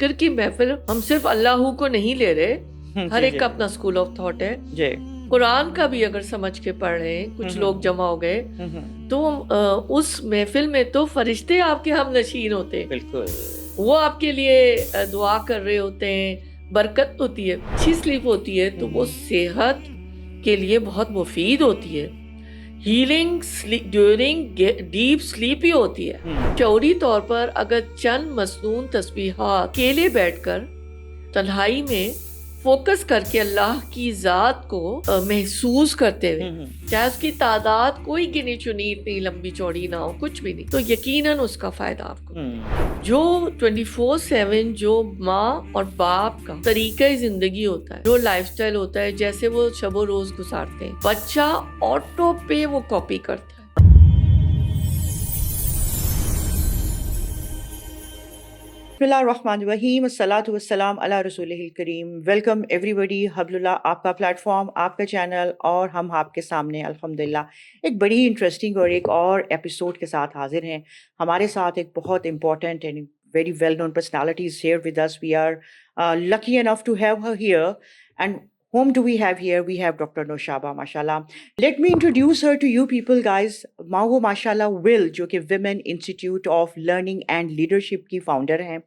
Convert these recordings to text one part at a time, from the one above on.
ذکر کی محفل ہم صرف اللہ کو نہیں لے رہے، ہر ایک کا اپنا اسکول آف تھاٹ ہے. قرآن کا بھی اگر سمجھ کے پڑھ رہے ہیں، کچھ لوگ جمع ہو گئے تو اس محفل میں تو فرشتے آپ کے ہم نشین ہوتے ہیں، بالکل وہ آپ کے لیے دعا کر رہے ہوتے ہیں، برکت ہوتی ہے. اچھی سلیپ ہوتی ہے تو وہ صحت کے لیے بہت مفید ہوتی ہے. ہیلنگ ڈیورنگ ڈیپ سلیپ ہی ہوتی ہے. شعوری طور پر اگر چند مسنون تسبیحات اکیلے بیٹھ کر تنہائی میں فوکس کر کے اللہ کی ذات کو محسوس کرتے ہوئے، چاہے اس کی تعداد کوئی گنی چنی اتنی لمبی چوڑی نہ ہو، کچھ بھی نہیں، تو یقیناً اس کا فائدہ آپ کو. جو 24/7 جو ماں اور باپ کا طریقہ زندگی ہوتا ہے، جو لائف سٹائل ہوتا ہے، جیسے وہ شب و روز گزارتے ہیں، بچہ آٹو پہ وہ کاپی کرتا ہے. بسم اللہ الرحمن الرحیم، الصلاۃ والسلام علی رسول الکریم. ویلکم ایوری بڈی. حبل اللہ آپ کا پلیٹ فارم، آپ کا چینل، اور ہم آپ کے سامنے الحمدللہ ایک بڑی انٹرسٹنگ اور ایک اور ایپیسوڈ کے ساتھ حاضر ہیں. ہمارے ساتھ ایک بہت important and very well known personality is here with us. We are lucky enough to have her here. And whom do we have here? We have Dr. Noshaba, mashallah. Let me introduce her to you people, guys. Maho mashallah Will, جو کہ Women Institute of Learning and Leadership کی founder ہیں.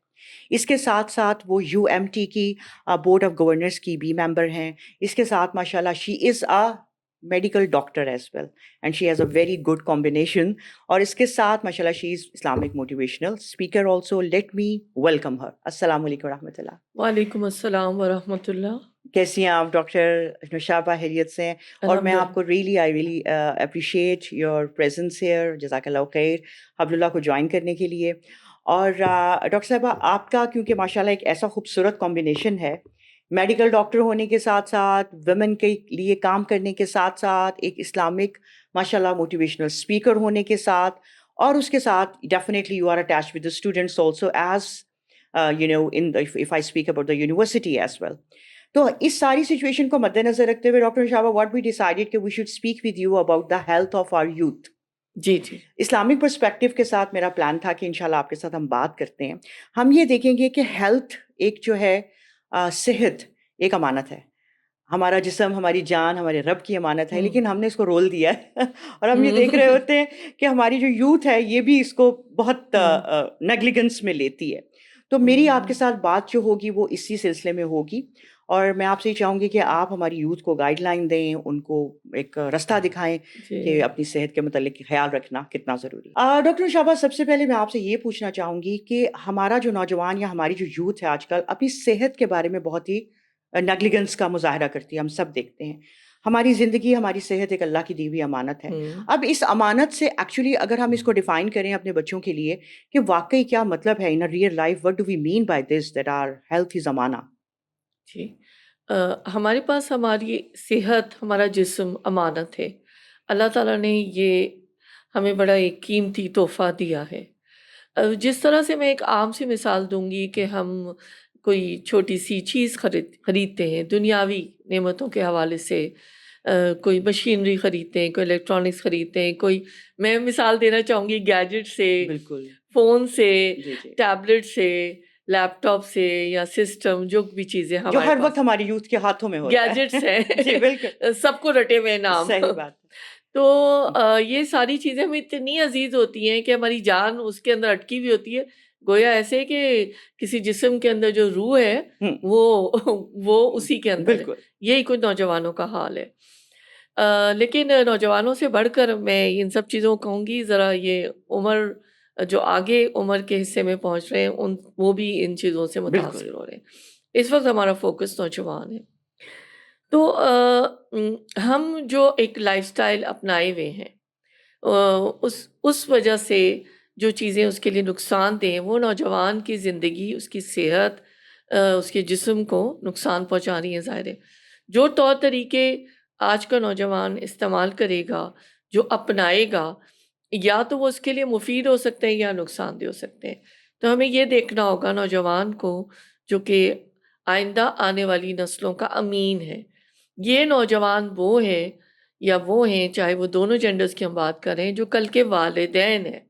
اس کے ساتھ ساتھ وہ U M T کی بورڈ آف گورنرس کی بھی ممبر ہیں. اس کے ساتھ ماشاء اللہ she is a medical doctor as well and she has a very good combination. اور اس کے ساتھ ماشاء اللہ she is Islamic motivational speaker also. Let me welcome her. السلام علیکم ورحمۃ اللہ. وعلیکم السلام ورحمۃ اللہ. کیسی ہیں آپ ڈاکٹر نوشابہ؟ خیریت سے ہیں؟ اور میں آپ کو I really appreciate your presence here. جزاک اللہ خیر حبل اللہ کو جوائن کرنے کے لیے. اور ڈاکٹر صاحبہ آپ کا کیونکہ ماشاء اللہ ایک ایسا خوبصورت کمبینیشن ہے، میڈیکل ڈاکٹر ہونے کے ساتھ ساتھ، ویمن کے لیے کام کرنے کے ساتھ ساتھ، ایک اسلامک ماشاء اللہ موٹیویشنل اسپیکر ہونے کے ساتھ، اور اس کے ساتھ definitely you are attach with the students also as you know in if I speak about the university as well. تو اس ساری سچویشن کو مد نظر رکھتے ہوئے doctor Nushaba what we decided کہ we should speak with you about the health of our youth. جی اسلامک پرسپیکٹو کے ساتھ میرا پلان تھا کہ انشاءاللہ آپ کے ساتھ ہم بات کرتے ہیں. ہم یہ دیکھیں گے کہ ہیلتھ ایک جو ہے صحت ایک امانت ہے. ہمارا جسم، ہماری جان ہمارے رب کی امانت ہے، لیکن ہم نے اس کو رول دیا ہے اور ہم یہ دیکھ رہے ہوتے ہیں کہ ہماری جو یوتھ ہے یہ بھی اس کو بہت نیگلیجنس میں لیتی ہے. تو میری آپ کے ساتھ بات جو ہوگی وہ اسی سلسلے میں ہوگی، اور میں آپ سے یہ چاہوں گی کہ آپ ہماری یوتھ کو گائیڈ لائن دیں، ان کو ایک رستہ دکھائیں کہ اپنی صحت کے متعلق خیال رکھنا کتنا ضروری ہے. ڈاکٹر شابہ، سب سے پہلے میں آپ سے یہ پوچھنا چاہوں گی کہ ہمارا جو نوجوان یا ہماری جو یوتھ ہے آج کل اپنی صحت کے بارے میں بہت ہی نیگلیجنس کا مظاہرہ کرتی ہے. ہم سب دیکھتے ہیں ہماری زندگی، ہماری صحت ایک اللہ کی دی ہوئی امانت ہے. اب اس امانت سے ایکچولی اگر ہم اس کو ڈیفائن کریں اپنے بچوں کے لیے کہ واقعی کیا مطلب ہے in real life, what do we mean by this that our health is امانہ. جی، ہمارے پاس ہماری صحت، ہمارا جسم امانت ہے. اللہ تعالیٰ نے یہ ہمیں بڑا ایک قیمتی تحفہ دیا ہے. جس طرح سے میں ایک عام سی مثال دوں گی کہ ہم کوئی چھوٹی سی چیز خریدتے ہیں دنیاوی نعمتوں کے حوالے سے، کوئی مشینری خریدتے ہیں، کوئی الیکٹرانکس خریدتے ہیں، کوئی، میں مثال دینا چاہوں گی گیجٹ سے، بالکل فون سے، ٹیبلٹ سے، لیپ ٹاپ سے، یا سسٹم، جو بھی چیزیں جو ہمارے ہر پاس وقت ہماری یوتھ کے ہاتھوں میں ہوتا ہے، گیجٹس ہیں. جی بالکل سب کو رٹے ہوئے نام. صحیح بات. تو یہ ساری چیزیں ہمیں اتنی عزیز ہوتی ہیں کہ ہماری جان اس کے اندر اٹکی ہوئی ہوتی ہے، گویا ایسے کہ کسی جسم کے اندر جو روح ہے وہ اسی کے اندر ہے. یہی کچھ نوجوانوں کا حال ہے. لیکن نوجوانوں سے بڑھ کر میں ان سب چیزوں کو کہوں گی، ذرا یہ عمر جو آگے عمر کے حصے میں پہنچ رہے ہیں وہ بھی ان چیزوں سے متاثر ہو رہے ہیں. اس وقت ہمارا فوکس نوجوان ہے. تو ہم جو ایک لائف سٹائل اپنائے ہوئے ہیں، اس وجہ سے جو چیزیں اس کے لیے نقصان دیں وہ نوجوان کی زندگی، اس کی صحت، اس کے جسم کو نقصان پہنچا رہی ہیں. ظاہر ہے جو طور طریقے آج کا نوجوان استعمال کرے گا، جو اپنائے گا، یا تو وہ اس کے لیے مفید ہو سکتے ہیں یا نقصان دہ ہو سکتے ہیں. تو ہمیں یہ دیکھنا ہوگا نوجوان کو، جو کہ آئندہ آنے والی نسلوں کا امین ہے. یہ نوجوان وہ ہے یا وہ ہیں، چاہے وہ دونوں جینڈرز کی ہم بات کریں، جو کل کے والدین ہیں.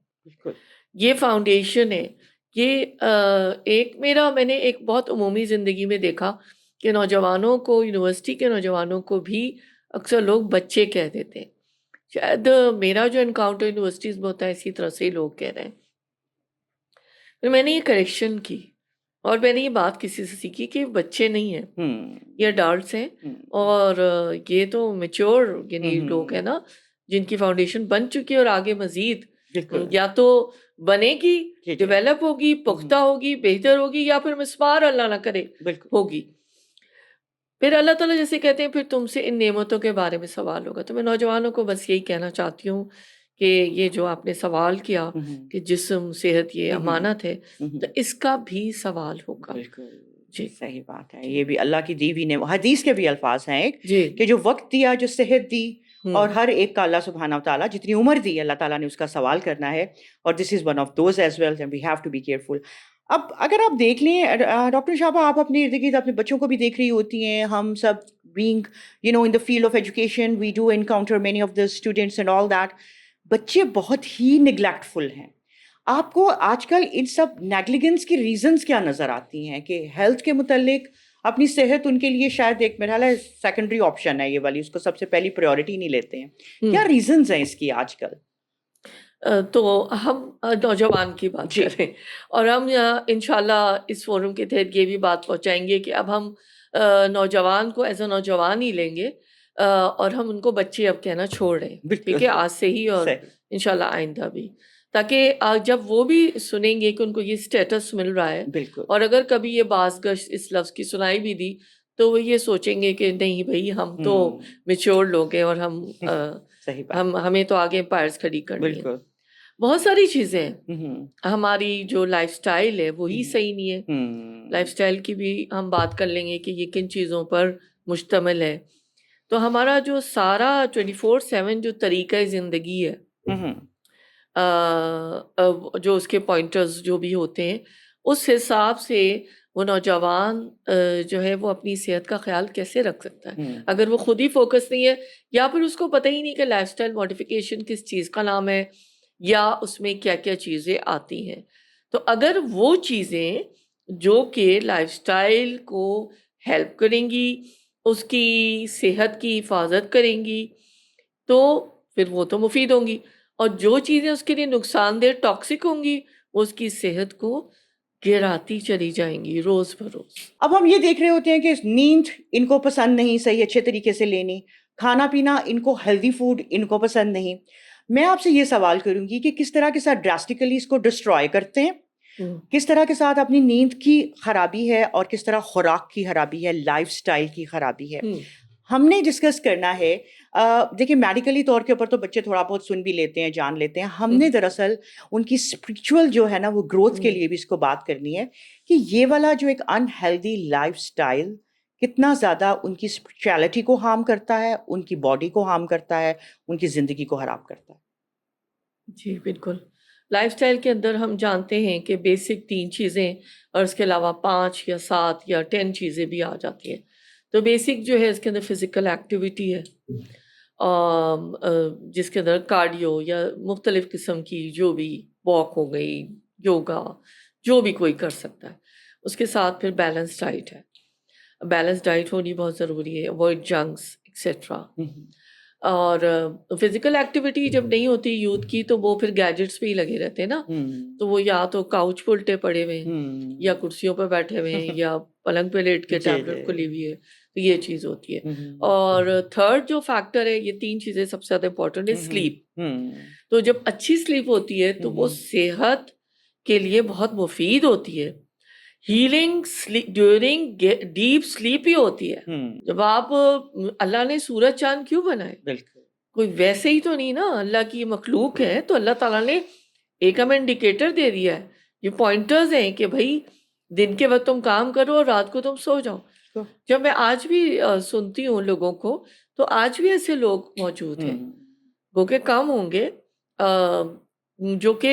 یہ فاؤنڈیشن ہے یہ میں نے ایک بہت عمومی زندگی میں دیکھا کہ نوجوانوں کو، یونیورسٹی کے نوجوانوں کو بھی اکثر لوگ بچے کہہ دیتے ہیں. شاید میرا جو انکاؤنٹر یونیورسٹیز میں ہوتا ہے اسی طرح سے ہی لوگ کہہ رہے ہیں. پھر میں نے یہ کریکشن کی اور میں نے یہ بات کسی سے سیکھی کہ بچے نہیں ہیں، یہ اڈالٹس ہیں، اور یہ تو میچور یعنی لوگ ہیں نا جن کی فاؤنڈیشن بن چکی ہے اور آگے مزید یا تو بنے گی، ڈیولپ ہوگی، پختہ ہوگی، بہتر ہوگی، یا پھر مسمار اللہ نہ کرے ہوگی. پھر اللہ تعالیٰ جیسے کہتے ہیں پھر تم سے ان نعمتوں کے بارے میں سوال ہوگا. تو میں نوجوانوں کو بس یہی کہنا چاہتی ہوں کہ یہ جو آپ نے سوال کیا کہ جسم، صحت یہ امانت ہے، تو اس کا بھی سوال ہوگا. جی صحیح بات ہے. یہ بھی اللہ کی دی ہوئی حدیث کے بھی الفاظ ہیں ایک کہ جو وقت دیا، جو صحت دی، اور ہر ایک کا اللہ سبحانہ وتعالیٰ جتنی عمر دی اللہ تعالیٰ نے اس کا سوال کرنا ہے. اور this is one of those as well and we have to be careful. اب اگر آپ دیکھ لیں ڈاکٹر شابہ، آپ اپنے ارد گرد اپنے بچوں کو بھی دیکھ رہی ہوتی ہیں. ہم سب being in the field of education we do encounter many of the students and all that. بچے بہت ہی نگلیکٹفل ہیں. آپ کو آج کل ان سب نیگلیجنس کی ریزنز کیا نظر آتی ہیں کہ ہیلتھ کے متعلق اپنی صحت ان کے لیے شاید ایک میرا ہے سیکنڈری آپشن ہے یہ والی، اس کو سب سے پہلی پریورٹی نہیں لیتے ہیں. کیا ریزنز ہیں اس کی آج کل؟ تو ہم نوجوان کی بات کر رہے ہیں اور ہم انشاءاللہ اس فورم کے تحت یہ بھی بات پہنچائیں گے کہ اب ہم نوجوان کو ایز اے نوجوان ہی لیں گے اور ہم ان کو بچے اب کہنا چھوڑ رہے ہیں، ٹھیک ہے، آج سے ہی اور انشاءاللہ آئندہ بھی، تاکہ جب وہ بھی سنیں گے کہ ان کو یہ اسٹیٹس مل رہا ہے، اور اگر کبھی یہ باز گشت اس لفظ کی سنائی بھی دی تو وہ یہ سوچیں گے کہ نہیں بھائی ہم تو میچور لوگ ہیں اور ہمیں تو آگے امپائرز کھڑی کرنی ہے. بہت ساری چیزیں ہیں، ہماری جو لائف سٹائل ہے وہی صحیح نہیں ہے. لائف سٹائل کی بھی ہم بات کر لیں گے کہ یہ کن چیزوں پر مشتمل ہے. تو ہمارا جو سارا 24/7 جو طریقہ زندگی ہے، جو اس کے پوائنٹرز جو بھی ہوتے ہیں، اس حساب سے وہ نوجوان جو ہے وہ اپنی صحت کا خیال کیسے رکھ سکتا ہے اگر وہ خود ہی فوکس نہیں ہے، یا پھر اس کو پتہ ہی نہیں کہ لائف سٹائل ماڈیفیکیشن کس چیز کا نام ہے یا اس میں کیا کیا چیزیں آتی ہیں. تو اگر وہ چیزیں جو کہ لائف سٹائل کو ہیلپ کریں گی، اس کی صحت کی حفاظت کریں گی، تو پھر وہ تو مفید ہوں گی، اور جو چیزیں اس کے لیے نقصان دہ ٹاکسک ہوں گی وہ اس کی صحت کو گراتی چلی جائیں گی روز بروز. اب ہم یہ دیکھ رہے ہوتے ہیں کہ نیند ان کو پسند نہیں صحیح اچھے طریقے سے لینی، کھانا پینا ان کو ہیلدی فوڈ ان کو پسند نہیں. میں آپ سے یہ سوال کروں گی کہ کس طرح کے ساتھ ڈراسٹیکلی اس کو ڈسٹروائے کرتے ہیں، کس طرح کے ساتھ اپنی نیند کی خرابی ہے، اور کس طرح خوراک کی خرابی ہے، لائف سٹائل کی خرابی ہے. ہم نے ڈسکس کرنا ہے. دیکھیں میڈیکلی طور کے اوپر تو بچے تھوڑا بہت سن بھی لیتے ہیں، جان لیتے ہیں. ہم نے دراصل ان کی اسپرچول جو ہے نا وہ گروتھ کے لیے بھی اس کو بات کرنی ہے کہ یہ والا جو ایک انہیلدی لائف سٹائل کتنا زیادہ ان کی اسپرچویلٹی کو ہارم کرتا ہے، ان کی باڈی کو ہارم کرتا ہے، ان کی زندگی کو خراب کرتا ہے. جی بالکل. لائف سٹائل کے اندر ہم جانتے ہیں کہ بیسک 3 چیزیں اور اس کے علاوہ 5 یا 7 یا 10 چیزیں بھی آ جاتی ہیں. تو بیسک جو ہے اس کے اندر فزیکل ایکٹیویٹی ہے، جس کے اندر کارڈیو یا مختلف قسم کی جو بھی واک ہو گئی، یوگا، جو بھی کوئی کر سکتا ہے. اس کے ساتھ پھر بیلنس ڈائٹ ہے. بیلنس ڈائٹ ہونی بہت ضروری ہے، اوائڈ جنکس ایکسیٹرا. اور فزیکل ایکٹیویٹی جب نہیں ہوتی یوتھ کی تو وہ پھر گیجٹس پہ ہی لگے رہتے ہیں نا. تو وہ یا تو کاؤچ پہ الٹے پڑے ہوئے ہیں، یا کرسیوں پہ بیٹھے ہوئے ہیں، یا پلنگ پہ لیٹ کے ٹیبلٹ کھلی ہوئی ہے. تو یہ چیز ہوتی ہے. اور تھرڈ جو فیکٹر ہے، یہ 3 چیزیں سب سے زیادہ امپورٹنٹ ہے، سلیپ. تو جب اچھی سلیپ ہوتی ہے تو وہ صحت کے لیے بہت مفید ہوتی ہے. ہیلنگ ڈیورنگ ڈیپ سلیپ ہی ہوتی ہے. جب آپ اللہ نے سورج چاند کیوں بنائے؟ بالکل کوئی ویسے ہی تو نہیں نا، اللہ کی مخلوق ہے تو اللہ تعالیٰ نے ایک ہمیں انڈیکیٹر دے دیا ہے، یہ پوائنٹرز ہیں کہ بھائی دن کے وقت تم کام کرو اور رات کو تم سو جاؤ. جب میں آج بھی سنتی ہوں لوگوں کو، تو آج بھی ایسے لوگ موجود ہیں، وہ کہ کم ہوں گے، جو کہ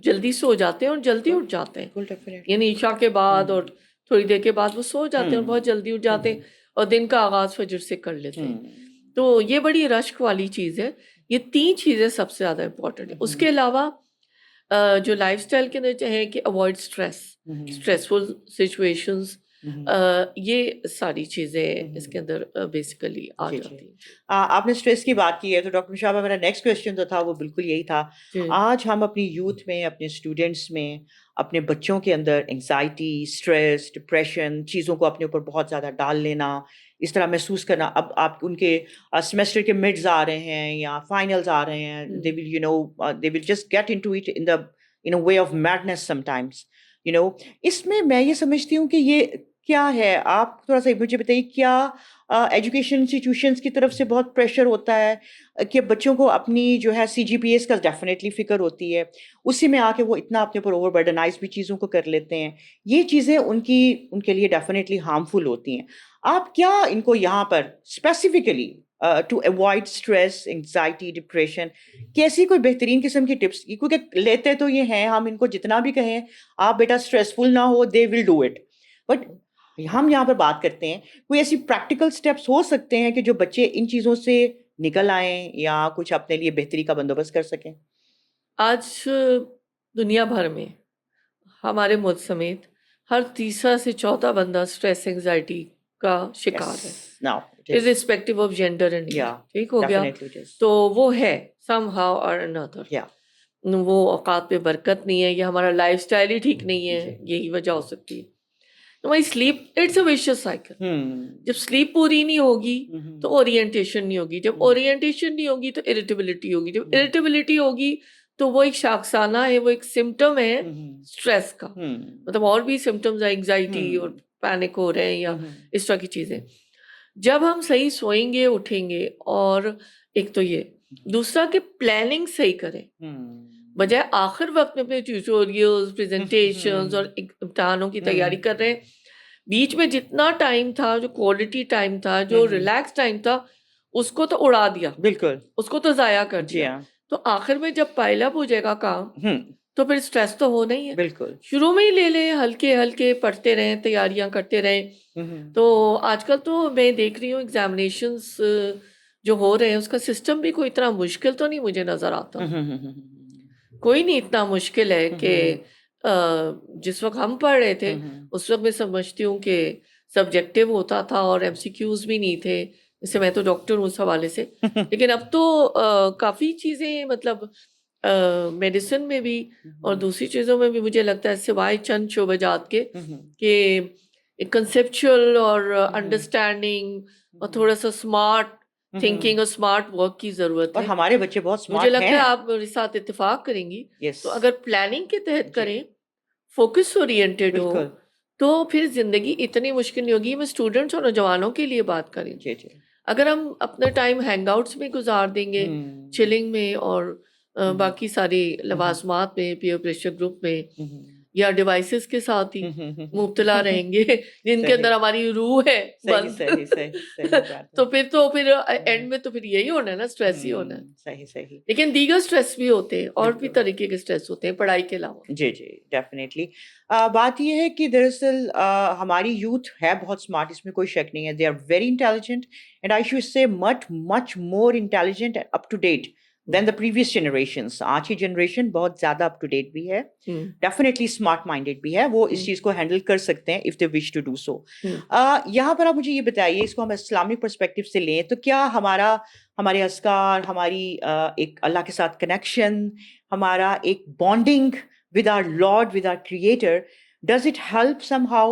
جلدی سو جاتے ہیں اور جلدی اٹھ جاتے ہیں. یعنی عشاء کے بعد اور تھوڑی دیر کے بعد وہ سو جاتے ہیں اور بہت جلدی اٹھ جاتے ہیں اور دن کا آغاز فجر سے کر لیتے ہیں. تو یہ بڑی رشک والی چیز ہے. یہ 3 چیزیں سب سے زیادہ امپورٹنٹ ہے. اس کے علاوہ جو لائف اسٹائل کے اندر ہے کہ اوائڈ اسٹریسفل سچویشنز، یہ ساری چیزیں اس کے اندر بیسیکلی آ جاتی ہیں. آپ نے اسٹریس کی بات کی ہے تو ڈاکٹر مشابہ میرا نیکسٹ کویسچن جو تھا وہ بالکل یہی تھا. آج ہم اپنی یوتھ میں، اپنے اسٹوڈینٹس میں، اپنے بچوں کے اندر انگزائٹی، اسٹریس، ڈپریشن چیزوں کو اپنے اوپر بہت زیادہ ڈال لینا، اس طرح محسوس کرنا. اب آپ ان کے سیمسٹر کے مڈز آ رہے ہیں یا فائنلز آ رہے ہیں، they will just get into it in a way of madness sometimes. اس میں یہ سمجھتی ہوں کہ یہ کیا ہے، آپ تھوڑا سا مجھے بتائیے، کیا ایجوکیشن انسٹیٹیوشنس کی طرف سے بہت پریشر ہوتا ہے کہ بچوں کو اپنی جو ہے CGPAs کا ڈیفینیٹلی فکر ہوتی ہے، اسی میں آ کے وہ اتنا اپنے اوپر اوور برڈنائز بھی چیزوں کو کر لیتے ہیں، یہ چیزیں ان کے لیے ڈیفینیٹلی ہارمفل ہوتی ہیں. آپ کیا ان کو یہاں پر specifically to avoid stress, anxiety, depression, کیسی کوئی بہترین قسم کی ٹپس، کیونکہ لیتے تو یہ ہیں ہم ان کو جتنا بھی کہیں آپ بیٹا اسٹریسفل نہ ہو، دے ول ڈو اٹ، بٹ ہم یہاں پر بات کرتے ہیں کوئی ایسی پریکٹیکل اسٹیپس ہو سکتے ہیں کہ جو بچے ان چیزوں سے نکل آئیں یا کچھ اپنے لیے بہتری کا بندوبست کر سکیں. آج دنیا بھر میں ہمارے ملک سمیت ہر تیسرا سے چوتھا بندہ اسٹریس انگزائٹی کا شکار ہے، irrespective of gender and age. ٹھیک ہو گیا، تو وہ ہے سم ہاؤ اور another. وہ اوقات پہ برکت نہیں ہے، یا ہمارا لائف اسٹائل ہی ٹھیک نہیں ہے، یہی وجہ ہو سکتی ہے. ہماری sleep, it's a vicious cycle. جب سلیپ پوری نہیں ہوگی تو اورینٹیشن نہیں ہوگی، جب اورینٹیشن نہیں ہوگی تو اریٹیبلٹی ہوگی، جب اریٹیبلٹی ہوگی تو وہ ایک شاخسانہ ہے، وہ ایک سمٹم ہے اسٹریس کا. مطلب اور بھی سمٹمز ہیں، انگزائٹی اور پینک ہو رہے ہیں یا اس طرح کی چیزیں. جب ہم صحیح سوئیں گے، اٹھیں گے، اور ایک تو یہ، دوسرا کہ پلاننگ صحیح کریں، بجائے آخر وقت میں اپنے ٹیوٹوریلز، پریزنٹیشنز اور امتحانوں کی تیاری کر رہے ہیں. بیچ میں جتنا ٹائم تھا، جو کوالٹی ٹائم تھا، جو ریلیکس ٹائم تھا، اس کو تو اڑا دیا، بالکل اس کو تو ضائع کر دیا. تو آخر میں جب پائل اپ ہو جائے گا کام تو پھر اسٹریس تو ہونا ہی ہے. بالکل شروع میں ہی لے لیں، ہلکے ہلکے پڑھتے رہیں، تیاریاں کرتے رہیں. تو آج کل تو میں دیکھ رہی ہوں ایگزامینیشنس جو ہو رہے ہیں، اس کا سسٹم بھی کوئی اتنا مشکل تو نہیں مجھے نظر آتا. کوئی نہیں اتنا مشکل ہے کہ جس وقت ہم پڑھ رہے تھے اس وقت میں سمجھتی ہوں کہ سبجیکٹیو ہوتا تھا اور MCQs بھی نہیں تھے. اس سے میں تو ڈاکٹر ہوں اس حوالے سے، لیکن اب تو کافی چیزیں، مطلب میڈیسن میں بھی اور دوسری چیزوں میں بھی مجھے لگتا ہے، سوائے چند شعبہ جات کے، کہ ایک کنسیپچل اور انڈرسٹینڈنگ اور تھوڑا سا اسمارٹ تھنکنگ اور اسمارٹ ورک کی ضرورت ہے. اور ہمارے بچے بہت اسمارٹ مجھے لگتا ہیں. ہے آپ میرے ساتھ اتفاق کریں گی. تو اگر پلاننگ کے تحت کریں، فوکس اورینٹیڈ ہو، تو پھر زندگی اتنی مشکل نہیں ہوگی. میں اسٹوڈنٹس اور نوجوانوں کے لیے بات کریں، اگر ہم اپنا ٹائم ہینگ آؤٹس میں گزار دیں گے، چلنگ میں اور باقی ساری لوازمات میں، پیئر پریشر گروپ میں، یا ڈیوائسز کے ساتھ ہی مبتلا رہیں گے جن کے اندر ہماری روح ہے بند، تو پھر اینڈ میں تو پھر یہی ہونا ہے نا، اسٹریس ہی ہونا ہے. لیکن دیگر اسٹریس بھی ہوتے ہیں، اور بھی طریقے کے اسٹریس ہوتے ہیں پڑھائی کے علاوہ. جی ڈیفینیٹلی. بات یہ ہے کہ دراصل ہماری یوتھ ہے بہت اسمارٹ، اس میں کوئی شک نہیں ہے. They are very intelligent and I should say much more intelligent and up to date than the previous generations. آج کی جنریشن بہت زیادہ اپ ٹو ڈیٹ بھی ہے، ڈیفینیٹلی اسمارٹ مائنڈیڈ بھی ہے، وہ اس چیز کو ہینڈل کر سکتے ہیں if they wish to do so. یہاں پر آپ مجھے یہ بتائیے، اس کو ہم اسلامک پرسپیکٹو سے لیں تو کیا ہمارے اذکار، ہماری ایک اللہ کے ساتھ کنیکشن، ہمارا ایک bonding with our Lord, with our Creator, does it help somehow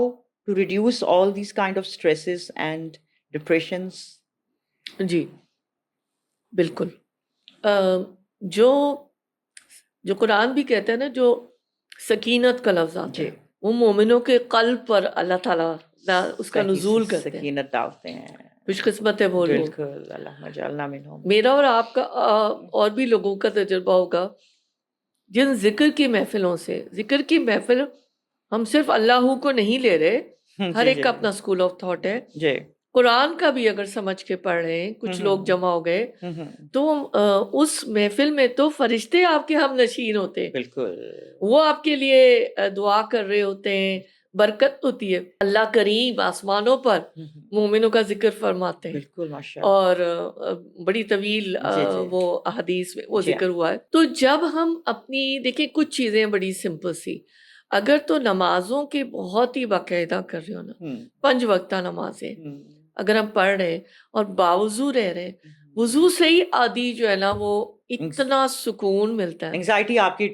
to reduce all these kind of stresses and depressions? جی بالکل. جو قرآن بھی کہتا ہے نا، جو سکینت کا لفظ آتا ہے وہ مومنوں کے قلب پر اللہ تعالیٰ اس کا نزول کرتے ہیں، سکینت ڈالتے ہیں. خوش قسمت ہے وہ لوگ. بالکل، اللہم اجعلنا منہم. میرا اور آپ کا اور بھی لوگوں کا تجربہ ہوگا جن ذکر کی محفلوں سے، ذکر کی محفل ہم صرف اللہ کو نہیں لے رہے، ہر ایک کا اپنا اسکول آف تھاٹ ہے. قرآن کا بھی اگر سمجھ کے پڑھ رہے ہیں، کچھ لوگ جمع ہو گئے تو اس محفل میں تو فرشتے آپ کے ہم نشین ہوتے ہیں. بالکل، وہ آپ کے لیے دعا کر رہے ہوتے ہیں، برکت ہوتی ہے. اللہ کریم آسمانوں پر مومنوں کا ذکر فرماتے ہیں. بالکل ماشاءاللہ. اور بڑی طویل وہ احادیث میں وہ ذکر ہوا ہے. تو جب ہم اپنی دیکھیں کچھ چیزیں بڑی سمپل سی، اگر تو نمازوں کے بہت ہی باقاعدہ کر رہے ہو نا، 5 وقتہ نمازیں اگر ہم پڑھ رہے ہیں اور باوضو رہ رہے ہیں، وضو سے ہی عادی جو ہے نا وہ اتنا سکون ملتا ہے، انگزائٹی آپ کی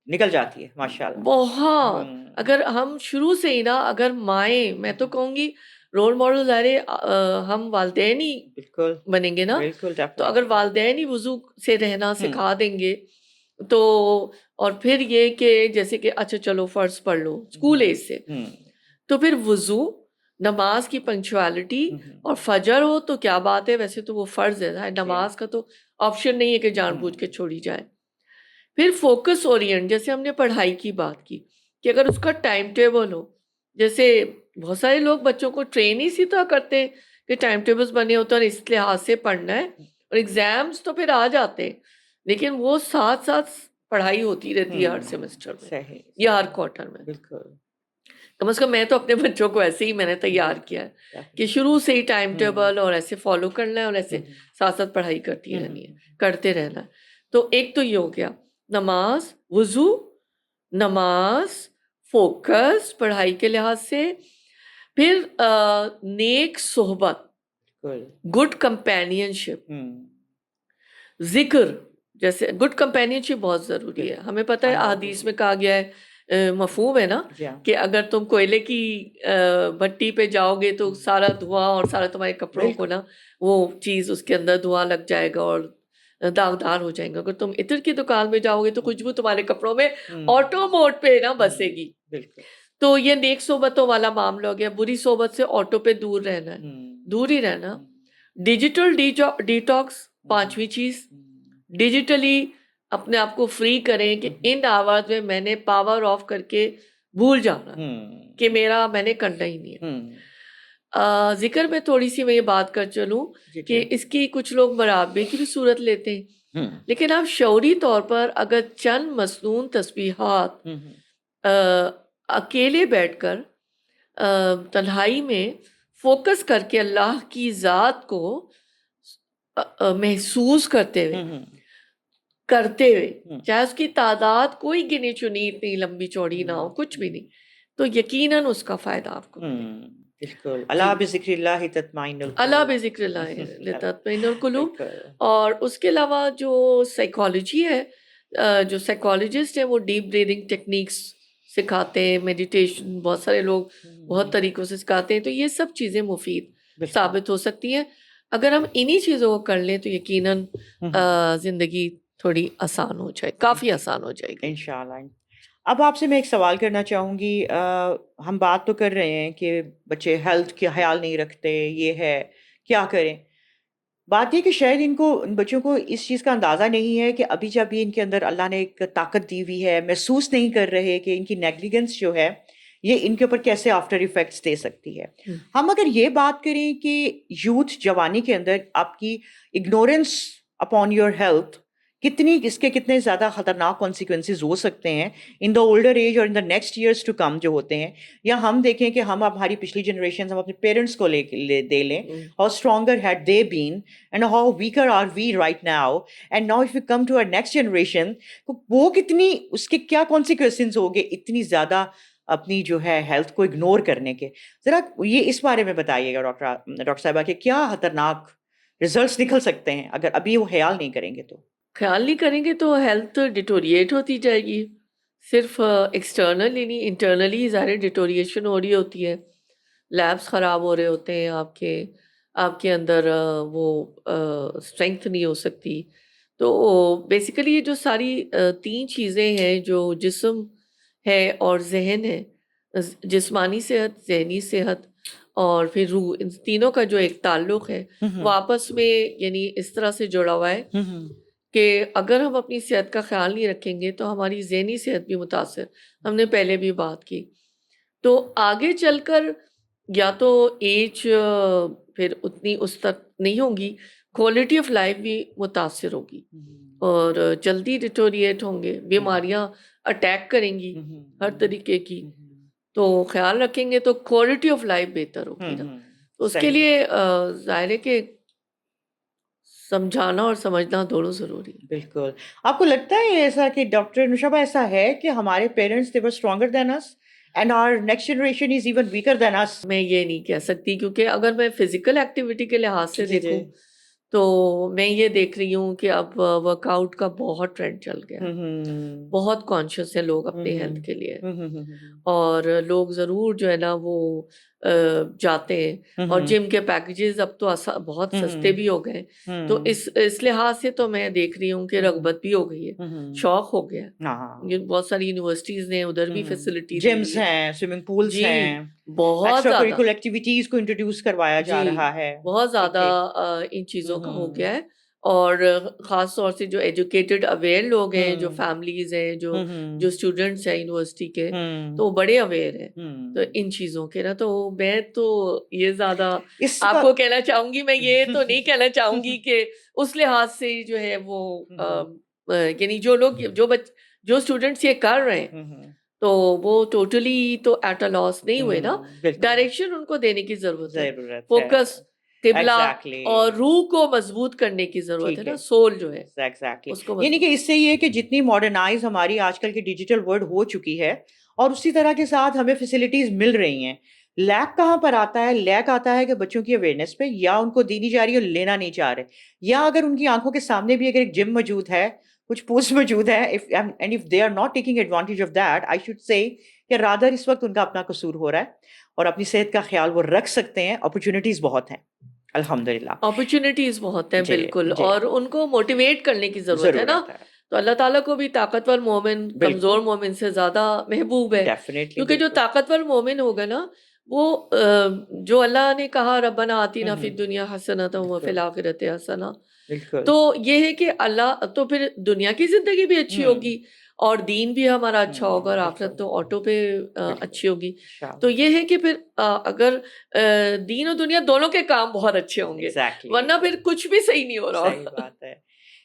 نکل جاتی ہے ماشاءاللہ. بہت. اگر ہم شروع سے ہی نا، اگر مائیں، میں تو کہوں گی رول ماڈل ظاہر ہم والدین ہی بالکل بنیں گے نا. بالکل. تو اگر والدین ہی وضو سے رہنا سکھا دیں گے تو، اور پھر یہ کہ جیسے کہ اچھا چلو فرض پڑھ لو اسکول ایج سے، تو پھر وضو، نماز کی پنکچوالٹی، اور فجر ہو تو کیا بات ہے، ویسے تو وہ فرض ہے، نماز کا تو آپشن نہیں ہے کہ جان بوجھ کے چھوڑی جائے. پھر فوکس اورینٹ، جیسے ہم نے پڑھائی کی بات کی کہ اگر اس کا ٹائم ٹیبل ہو، جیسے بہت سارے لوگ بچوں کو ٹرین ہی اسی طرح کرتے ہیں کہ ٹائم ٹیبلز بنے ہوتے ہیں اور اس لحاظ سے پڑھنا ہے، اور ایگزامز تو پھر آ جاتے ہیں، لیکن وہ ساتھ ساتھ پڑھائی ہوتی رہتی ہے ہر سیمسٹر میں یا ہر کوارٹر میں. بالکل. کم از کم میں تو اپنے بچوں کو ایسے ہی میں نے تیار کیا ہے کہ شروع سے ہی ٹائم ٹیبل اور ایسے فالو کرنا ہے، اور ایسے ساتھ ساتھ پڑھائی کرتی رہنی ہے، کرتے رہنا ہے. تو ایک تو یہ ہو گیا نماز، وضو، نماز، فوکس پڑھائی کے لحاظ سے. پھر نیک صحبت، گڈ کمپینین شپ، ذکر، جیسے گڈ کمپینین شپ بہت ضروری ہے. ہمیں پتہ ہے احادیث میں کہا گیا ہے، مفہوم ہے نا، کہ اگر تم کوئلے کی بھٹی پہ جاؤ گے تو سارا دھواں اور سارا تمہارے کپڑوں کو نا وہ چیز اس کے اندر دھواں لگ جائے گا اور داغدار ہو جائیں گے. اگر تم عطر کی دکان میں جاؤ گے تو خوشبو تمہارے کپڑوں میں آٹو موڈ پہ نا بسے گی. تو یہ نیک صحبتوں والا معاملہ ہو گیا. بری صحبت سے آٹو پہ دور رہنا ہے، دور ہی رہنا. ڈیجیٹل ڈیٹاکس، 5ویں چیز، ڈیجیٹلی اپنے آپ کو فری کریں کہ ان آواز میں میں نے پاور آف کر کے بھول جانا کہ میں نے کرنا ہی نہیں ہے. ذکر میں تھوڑی سی میں یہ بات کر چلوں کہ اس کی کچھ لوگ مراقبے کی بھی صورت لیتے ہیں، لیکن آپ شعوری طور پر اگر چند مسنون تسبیحات اکیلے بیٹھ کر تنہائی میں فوکس کر کے اللہ کی ذات کو محسوس کرتے ہوئے چاہے اس کی تعداد کوئی گنی چنی اتنی لمبی چوڑی نہ ہو، کچھ بھی نہیں، تو یقیناً اس کا فائدہ آپ کو بالکل. الا بذکر اللہ تطمئن القلوب، اللہ بذکر اللہ تطمئن القلوب. اور اس کے علاوہ جو سائیکالوجی ہے، جو سائیکالوجسٹ ہیں وہ ڈیپ بریدنگ ٹیکنیکس سکھاتے ہیں، میڈیٹیشن بہت سارے لوگ بہت طریقوں سے سکھاتے ہیں. تو یہ سب چیزیں مفید ثابت ہو سکتی ہیں. اگر ہم انہی چیزوں کو کر لیں تو یقیناً زندگی تھوڑی آسان ہو جائے، کافی آسان ہو جائے گی انشاءاللہ. اب آپ سے میں ایک سوال کرنا چاہوں گی. ہم بات تو کر رہے ہیں کہ بچے ہیلتھ کا خیال نہیں رکھتے، یہ ہے، کیا کریں؟ بات یہ کہ شاید ان بچوں کو اس چیز کا اندازہ نہیں ہے کہ ابھی جب ان کے اندر اللہ نے ایک طاقت دی ہوئی ہے، محسوس نہیں کر رہے کہ ان کی نیگلیجنس جو ہے یہ ان کے اوپر کیسے آفٹر ایفیکٹس دے سکتی ہے. ہم اگر یہ بات کریں کہ یوتھ، جوانی کے اندر آپ کی اگنورینس اپون یور ہیلتھ کتنے زیادہ خطرناک کانسیکوینسز ہو سکتے ہیں ان دا اولڈر ایج اور in the next years to come جو ہوتے ہیں. یا ہم دیکھیں کہ ہماری پچھلی جنریشن، ہم اپنے پیرنٹس کو دے لیں، how stronger had they been and how weaker are we right now. And now if you come to our next generation, وہ کتنی، اس کے کیا کانسیکوینسز ہوں گے اتنی زیادہ اپنی جو ہے ہیلتھ کو اگنور کرنے کے. ذرا یہ اس بارے میں بتائیے گا ڈاکٹر صاحبہ کہ کیا خطرناک ریزلٹس نکل سکتے ہیں اگر ابھی وہ خیال نہیں کریں گے. تو خیال نہیں کریں گے تو ہیلتھ ڈیٹوریٹ ہوتی جائے گی. صرف ایکسٹرنلی نہیں، انٹرنلی ظاہر ڈیٹوریشن ہو رہی ہوتی ہے. لیبس خراب ہو رہے ہوتے ہیں، آپ کے اندر وہ اسٹرینگتھ نہیں ہو سکتی. تو بیسیکلی یہ جو ساری 3 چیزیں ہیں، جو جسم ہے اور ذہن ہے، جسمانی صحت، ذہنی صحت اور پھر روح، ان تینوں کا جو ایک تعلق ہے وہ آپس میں یعنی اس طرح سے جڑا ہوا ہے کہ اگر ہم اپنی صحت کا خیال نہیں رکھیں گے تو ہماری ذہنی صحت بھی متاثر، ہم نے پہلے بھی بات کی. تو آگے چل کر یا تو ایج پھر اتنی اس تک نہیں ہوگی، کوالٹی آف لائف بھی متاثر ہوگی اور جلدی ڈیٹوریٹ ہوں گے، بیماریاں اٹیک کریں گی ہر طریقے کی. تو خیال رکھیں گے تو کوالٹی آف لائف بہتر ہوگی نا. تو اس کے لیے ظاہر ہے کہ سمجھانا اور سمجھنا دونوں ضروری ہے. بالکل. آپ کو لگتا ہے ایسا کہ ڈاکٹر نوشابہ ایسا ہے کہ ہمارے parents they were stronger than us and our next generation is even weaker than us؟ میں یہ نہیں کہہ سکتی کیونکہ اگر میں فزیکل ایکٹیویٹی کے لحاظ سے دیکھوں تو میں یہ دیکھ رہی ہوں کہ اب ورک آؤٹ کا بہت ٹرینڈ چل گیا. بہت کانشیس ہیں لوگ اپنے ہیلتھ کے لیے اور لوگ ضرور جو ہے نا وہ جاتے ہیں اور جم کے پیکیجز اب تو بہت سستے بھی ہو گئے. تو اس لحاظ سے تو میں دیکھ رہی ہوں کہ رغبت بھی ہو گئی ہے, شوق ہو گیا. بہت ساری یونیورسٹیز نے ادھر بھی فیسلٹیز, جمز ہیں, سوئمنگ پولز ہیں, بہت ایکسٹرا زیادہ کریکولر ایکٹیویٹیز کو انٹروڈیوس کروایا جا رہا ہے. بہت زیادہ ان چیزوں کا ہو گیا ہے. اور خاص طور سے جو ایجوکیٹڈ اویئر لوگ ہیں, جو فیملیز ہیں, جو اسٹوڈنٹس ہیں یونیورسٹی کے, تو وہ بڑے اویئر ہیں تو ان چیزوں کے نا. تو میں تو یہ زیادہ آپ کو کہنا چاہوں گی, میں یہ تو نہیں کہنا چاہوں گی کہ اس لحاظ سے جو ہے وہ یعنی جو لوگ جو اسٹوڈنٹس یہ کر رہے ہیں تو وہ ٹوٹلی تو ایٹ اے لاس نہیں ہوئے نا. ڈائریکشن ان کو دینے کی ضرورت ہے, فوکس قبلہ اور روح کو مضبوط کرنے کی ضرورت ہے نا, سول جو ہے اس کو. یعنی کہ اس سے یہ کہ جتنی ماڈرنائز ہماری آج کل کی ڈیجیٹل ورلڈ ہو چکی ہے اور اسی طرح کے ساتھ ہمیں فیسلٹیز مل رہی ہیں, لیک کہاں پر آتا ہے؟ لیک آتا ہے کہ بچوں کی اویئرنیس پہ, یا ان کو دینی جا رہی ہے اور لینا نہیں چاہ رہے, یا اگر ان کی آنکھوں کے سامنے بھی اگر ایک جم موجود ہے, کچھ پولس موجود ہے, and if they are not taking advantage of that, I should say کہ رادر اس وقت ان کا اپنا قصور ہو رہا ہے اور اپنی صحت کا خیال وہ رکھ سکتے ہیں. اپرچونیٹیز بہت ہیں الحمدللہ, اپرچونیٹیز بہت ہیں بالکل, اور ان کو موٹیویٹ کرنے کی ضرورت ہے نا. تو اللہ تعالیٰ کو بھی طاقتور مومن کمزور مومن سے زیادہ محبوب ہے, کیونکہ جو طاقتور مومن ہوگا نا وہ جو اللہ نے کہا ربنا آتینا فی الدنیا حسنۃ وفی الآخرۃ حسنہ, تو یہ ہے کہ اللہ تو پھر دنیا کی زندگی بھی اچھی ہوگی اور دین بھی ہمارا اچھا ہوگا اور آخرت تو آٹو پہ اچھی ہوگی. تو یہ ہے کہ پھر اگر دین اور دنیا دونوں کے کام بہت اچھے ہوں گے, ورنہ پھر کچھ بھی صحیح نہیں ہو رہا. صحیح بات ہے.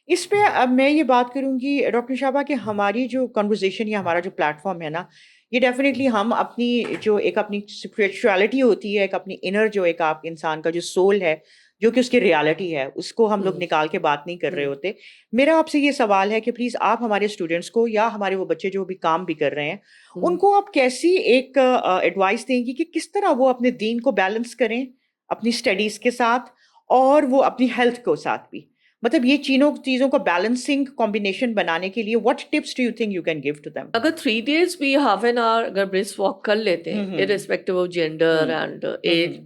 اس پہ اب میں یہ بات کروں گی ڈاکٹر شابہ کہ ہماری جو کنورزیشن یا ہمارا جو پلیٹ فارم ہے نا, یہ ڈیفینیٹلی ہم اپنی جو ایک اپنی اسپرچویلٹی ہوتی ہے, ایک اپنی انر جو ایک آپ انسان کا جو سول ہے, جو کہ اس کی ریالٹی ہے, اس کو ہم لوگ نکال کے بات نہیں کر رہے ہوتے. میرا آپ سے یہ سوال ہے کہ پلیز آپ ہمارے اسٹوڈنٹس کو یا ہمارے وہ بچے جو بھی کام بھی کر رہے ہیں ان کو آپ کیسی ایک ایڈوائس دیں گی کہ کس طرح وہ اپنے دین کو بیلنس کریں اپنی اسٹڈیز کے ساتھ اور وہ اپنی ہیلتھ کو ساتھ بھی, مطلب یہ چیزوں کو بیلنسنگ کمبینیشن بنانے کے لیے what tips do you think you can give to them؟ اگر 3 days بھی ہاف این آور اگر برسک واک کر لیتے ہیں irrespective of gender and age,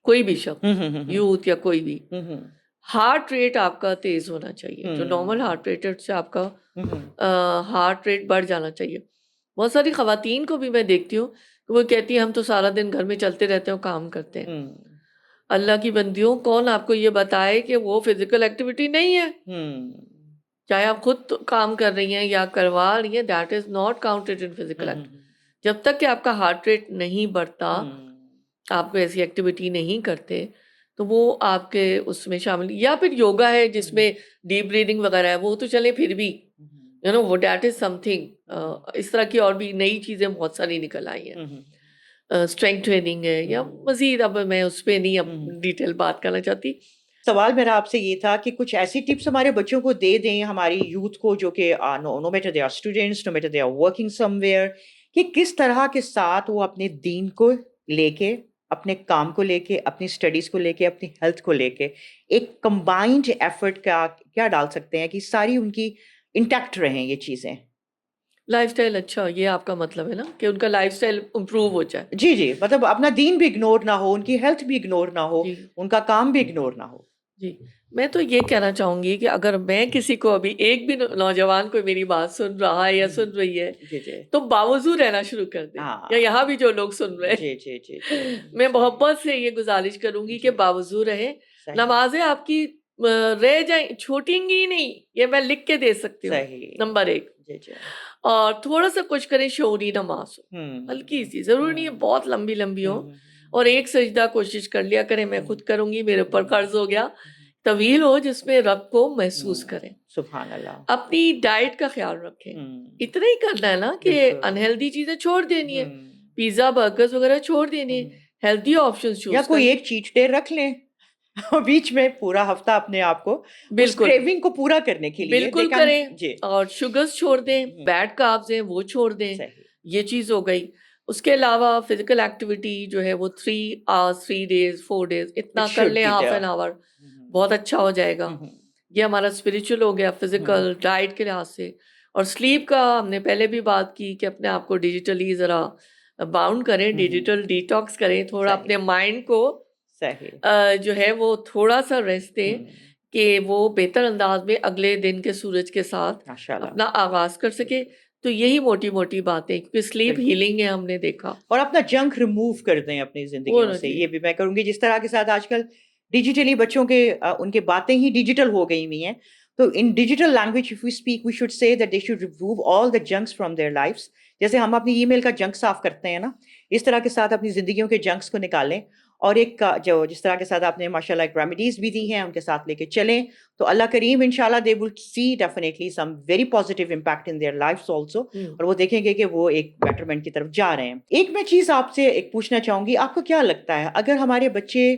کوئی بھی شخص, یوتھ یا کوئی بھی, ہارٹ ریٹ آپ کا تیز ہونا چاہیے. جو نارمل ہارٹ ریٹ سے آپ کا ہارٹ ریٹ بڑھ جانا چاہیے. بہت ساری خواتین کو بھی میں دیکھتی ہوں کہ وہ کہتی ہیں ہم تو سارا دن گھر میں چلتے رہتے ہیں, کام کرتے ہیں. اللہ کی بندیوں, کون آپ کو یہ بتائے کہ وہ فزیکل ایکٹیویٹی نہیں ہے؟ چاہے آپ خود کام کر رہی ہیں یا کروا رہی ہیں, that is not counted in physical activity. جب تک کہ آپ کا ہارٹ ریٹ نہیں بڑھتا, آپ کو ایسی ایکٹیویٹی نہیں کرتے, تو وہ آپ کے اس میں شامل. یا پھر یوگا ہے جس میں ڈیپ بریدنگ وغیرہ ہے, وہ تو چلے پھر بھی وہ دیٹ از سم تھنگ. اس طرح کی اور بھی نئی چیزیں بہت ساری نکل آئی ہیں. اسٹرینتھ ٹریننگ ہے یا مزید, اب میں اس پہ نہیں اب ڈیٹیل بات کرنا چاہتی. سوال میرا آپ سے یہ تھا کہ کچھ ایسی ٹپس ہمارے بچوں کو دے دیں, ہماری یوتھ کو, جو کہ no matter they are students, no matter they are working somewhere, کہ کس طرح کے ساتھ وہ اپنے دین کو لے کے, اپنے کام کو لے کے, اپنی اسٹڈیز کو لے کے, اپنی ہیلتھ کو لے کے ایک کمبائنڈ ایفرٹ کا کیا ڈال سکتے ہیں کہ ساری ان کی انٹیکٹ رہیں یہ چیزیں. لائف اسٹائل اچھا, یہ آپ کا مطلب ہے نا کہ ان کا لائف اسٹائل امپروو ہو جائے. جی, مطلب اپنا دین بھی اگنور نہ ہو, ان کی ہیلتھ بھی اگنور نہ ہو, ان کا کام بھی اگنور نہ ہو. جی, میں تو یہ کہنا چاہوں گی کہ اگر میں کسی کو ابھی ایک بھی نوجوان کوئی میری بات سن رہا ہے یا سن رہی ہے تو باوضو رہنا شروع کر دیں, یا یہاں بھی جو لوگ سن رہے ہیں, میں محبت سے یہ گزارش کروں گی کہ باوضو رہیں. نمازیں آپ کی رہ جائیں, چھوٹیں گی نہیں, یہ میں لکھ کے دے سکتی ہوں. نمبر 1. اور تھوڑا سا کچھ کریں, شعوری نماز ہو, ہلکی سی, ضروری نہیں ہے بہت لمبی لمبی ہو, اور ایک سجدہ کوشش کر لیا کریں, میں خود کروں گی, میرے اوپر قرض ہو گیا, طویل ہو جس میں رب کو محسوس کریں. سبحان اللہ. اپنی ڈائٹ کا خیال رکھیں, اتنا ہی کرنا ہے نا کہ انہیلدی چیزیں چھوڑ دینی ہے. پیزا برگرز وغیرہ چھوڑ دینے, ہیلدی آپشنز چوز یا کریں. کوئی ایک چیٹ ڈے رکھ لیں بیچ میں, پورا ہفتہ اپنے آپ کو اس بالکل کریونگ کو پورا کرنے کے لیے بالکل کریں, اور شوگرز چھوڑ دیں, بیڈ کاربز ہیں وہ چھوڑ دیں, یہ چیز ہو گئی. اس کے علاوہ فزیکل ایکٹیویٹی جو ہے وہ 3 hours 3 days 4 days اتنا کر لیں, ہاف این آور, بہت اچھا ہو جائے گا. یہ ہمارا اسپریچول ہو گیا فزیکل ڈائٹ کے لحاظ سے. اور سلیپ کا ہم نے پہلے بھی بات کی کہ اپنے آپ کو ڈیجیٹلی ذرا باؤنڈ کریں, ڈیجیٹل ڈیٹاکس کریں, تھوڑا اپنے مائنڈ کو جو ہے وہ تھوڑا سا ریسٹ دیں کہ وہ بہتر انداز میں اگلے دن کے سورج کے ساتھ اپنا آغاز کر سکے. تو یہی موٹی موٹی باتیں, کیونکہ سلیپ ہیلنگ ہے ہم نے دیکھا. اور اپنا جنک ریموو کر دیں اپنی زندگیوں سے, یہ بھی میں کروں گی. جس طرح کے ساتھ آج کل ڈیجیٹلی بچوں کے ان کے باتیں ہی ڈیجیٹل ہو گئی ہوئی ہیں, تو in digital language if we speak we should say that they should remove all the junks from their lives. جیسے ہم اپنی ای میل کا جنک صاف کرتے ہیں نا, اس طرح کے ساتھ اپنی زندگیوں کے جنکس کو نکالیں. اور ایک جو جس طرح کے ساتھ آپ نے ماشاء اللہ ایک ریمیڈیز بھی دی ہیں, ان کے ساتھ لے کے چلیں, تو اللہ کریم انشاءاللہ they will see definitely some very positive impact in their lives also, اور وہ دیکھیں گے کہ وہ ایک بیٹرمنٹ کی طرف جا رہے ہیں. ایک میں چیز آپ سے ایک پوچھنا چاہوں گی, آپ کو کیا لگتا ہے اگر ہمارے بچے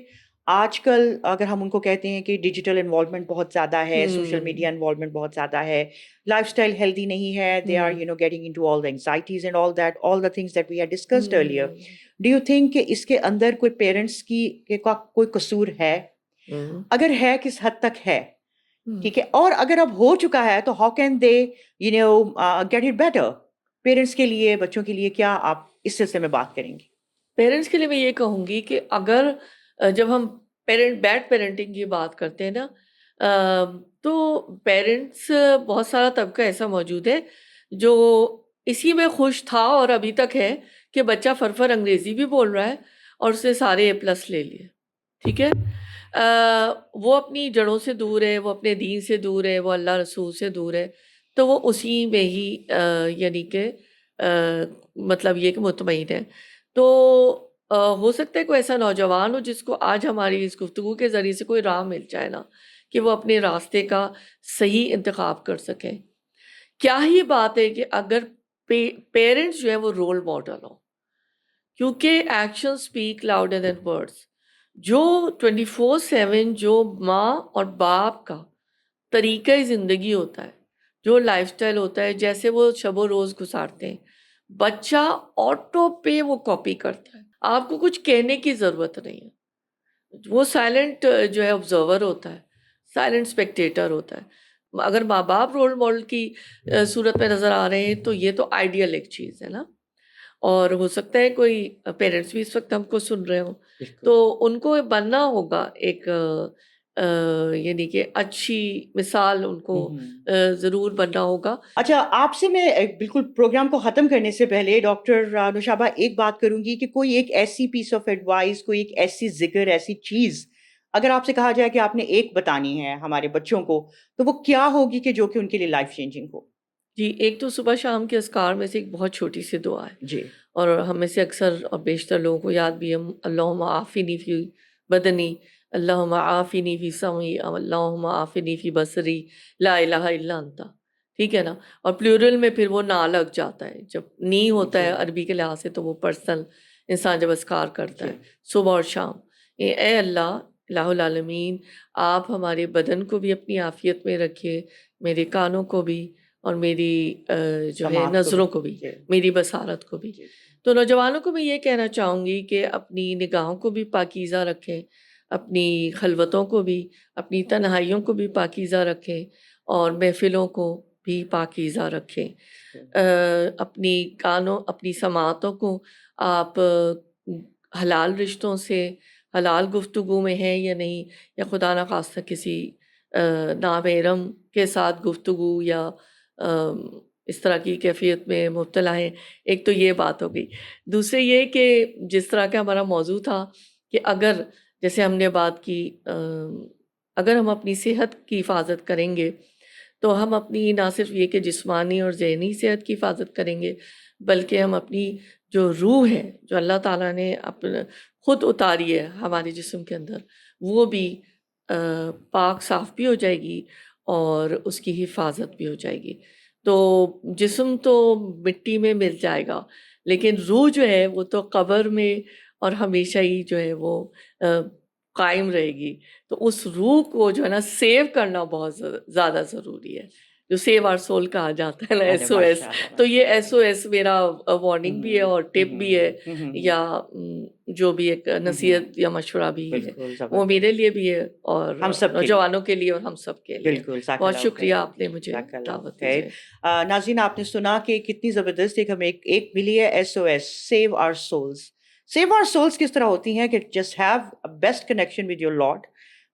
آج کل, اگر ہم ان کو کہتے ہیں کہ ڈیجیٹل انوالومنٹ بہت زیادہ ہے, سوشل میڈیا انوالومنٹ بہت زیادہ ہے, لائف اسٹائل ہیلدی نہیں ہے, they are getting into all the anxieties and all the things that we had discussed earlier, do you think کہ اس کے اندر کوئی پیرنٹس کی کوئی قصور ہے؟ اگر ہے کس حد تک ہے, ٹھیک ہے, اور اگر اب ہو چکا ہے تو how can they get it better? Parents کے لیے, بچوں کے لیے کیا آپ اس سلسلے میں بات کریں گے؟ پیرنٹس کے لیے میں یہ کہوں گی کہ اگر جب ہم بیڈ پیرنٹنگ کی بات کرتے ہیں نا, تو پیرنٹس بہت سارا طبقہ ایسا موجود ہے جو اسی میں خوش تھا اور ابھی تک ہے کہ بچہ فرفر انگریزی بھی بول رہا ہے اور اس نے سارے A+ لے لیے, ٹھیک ہے. وہ اپنی جڑوں سے دور ہے, وہ اپنے دین سے دور ہے, وہ اللہ رسول سے دور ہے, تو وہ اسی میں ہی یعنی کہ مطلب یہ کہ مطمئن ہے. تو ہو سکتا ہے کوئی ایسا نوجوان ہو جس کو آج ہماری اس گفتگو کے ذریعے سے کوئی راہ مل جائے نا, کہ وہ اپنے راستے کا صحیح انتخاب کر سکیں. کیا ہی بات ہے کہ اگر پیرنٹس جو ہیں وہ رول ماڈل ہوں, کیونکہ action speak louder than words. جو 24/7 جو ماں اور باپ کا طریقہ زندگی ہوتا ہے, جو لائف اسٹائل ہوتا ہے, جیسے وہ شب و روز گزارتے ہیں, بچہ آٹو پہ وہ کاپی کرتا ہے. آپ کو کچھ کہنے کی ضرورت نہیں ہے, وہ سائلنٹ جو ہے آبزرور ہوتا ہے, سائلنٹ اسپیکٹیٹر ہوتا ہے. اگر ماں باپ رول ماڈل کی صورت میں نظر آ رہے ہیں تو یہ تو آئیڈیل ایک چیز ہے نا. اور ہو سکتا ہے کوئی پیرنٹس بھی اس وقت ہم کو سن رہے ہوں, تو ان کو بننا ہوگا ایک یعنی کہ اچھی مثال, ان کو ضرور بننا ہوگا. اچھا, آپ سے میں بالکل پروگرام کو ختم کرنے سے پہلے ڈاکٹر نوشابہ ایک بات کروں گی کہ کوئی ایک ایسی پیس آف ایڈوائس, کوئی ایک ایسی ذکر, ایسی چیز اگر آپ سے کہا جائے کہ آپ نے ایک بتانی ہے ہمارے بچوں کو, تو وہ کیا ہوگی کہ جو کہ ان کے لیے لائف چینجنگ ہو؟ جی, ایک تو صبح شام کے اذکار میں سے ایک بہت چھوٹی سی دعا ہے جی, اور ہم میں سے اکثر اور بیشتر لوگوں کو یاد بھی ہے, اللہم عافنی فی بدنی, اللہم عافنی فی سمعی, اللہم عافنی فی بصری, لا الہ الا انت, ٹھیک ہے نا. اور پلیورل میں پھر وہ نا لگ جاتا ہے, جب نی ہوتا ہے عربی کے لحاظ سے تو وہ پرسنل انسان جب اذکار کرتا ہے صبح اور شام. اے اللہ الہ العالمین, آپ ہمارے بدن کو بھی اپنی عافیت میں رکھیے, میرے کانوں کو بھی, اور میری جو ہے نظروں کو بھی, میری بصارت کو بھی. تو نوجوانوں کو میں یہ کہنا چاہوں گی کہ اپنی نگاہوں کو بھی پاکیزہ رکھیں, اپنی خلوتوں کو بھی, اپنی تنہائیوں کو بھی پاکیزہ رکھیں, اور محفلوں کو بھی پاکیزہ رکھیں. اپنی کانوں, اپنی سماعتوں کو آپ حلال رشتوں سے, حلال گفتگو میں ہیں یا نہیں, یا خدا نخواستہ کسی نامحرم کے ساتھ گفتگو یا اس طرح کی کیفیت میں مبتلا ہیں. ایک تو یہ بات ہو گئی. دوسرے یہ کہ جس طرح کا ہمارا موضوع تھا کہ اگر جیسے ہم نے بات کی, اگر ہم اپنی صحت کی حفاظت کریں گے تو ہم اپنی نہ صرف یہ کہ جسمانی اور ذہنی صحت کی حفاظت کریں گے, بلکہ ہم اپنی جو روح ہے جو اللہ تعالیٰ نے اپنے خود اتاری ہے ہمارے جسم کے اندر, وہ بھی پاک صاف بھی ہو جائے گی اور اس کی حفاظت بھی ہو جائے گی. تو جسم تو مٹی میں مل جائے گا, لیکن روح جو ہے وہ تو قبر میں اور ہمیشہ ہی جو ہے وہ قائم رہے گی. تو اس روح کو جو ہے نا سیو کرنا بہت زیادہ ضروری ہے, جو سیو آر سول کہا جاتا ہے نا, ایس او ایس. تو یہ ایس او ایس میرا وارننگ بھی ہے اور ٹپ بھی ہے, یا جو بھی ایک نصیحت یا مشورہ بھی ہے, وہ میرے لیے بھی ہے اور نوجوانوں کے لیے اور ہم سب کے لیے. بہت شکریہ آپ نے مجھے دعوت دی. ناظرین آپ نے سنا کہ کتنی زبردست ہمیں ایک ملی ہے S O S, save our souls. Save our souls کس طرح ہوتی ہیں کہ just have best connection with your lord.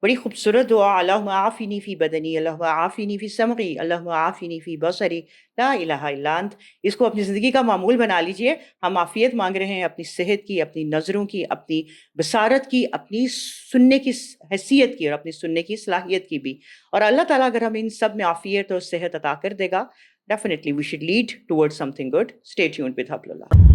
بڑی خوبصورت دعا, اللہم عافنی فی بدنی, اللہم عافنی فی سمعی, اللہم عافنی فی بصری, لا الہ الا انت. اس کو اپنی زندگی کا معمول بنا لیجئے. ہم عافیت مانگ رہے ہیں اپنی صحت کی, اپنی نظروں کی, اپنی بصارت کی, اپنی سننے کی حیثیت کی اور اپنی سننے کی صلاحیت کی بھی. اور اللہ تعالیٰ اگر ہمیں ان سب میں عافیت اور صحت عطا کر دے گا, definitely we should lead towards something good. Stay tuned with Hablullah.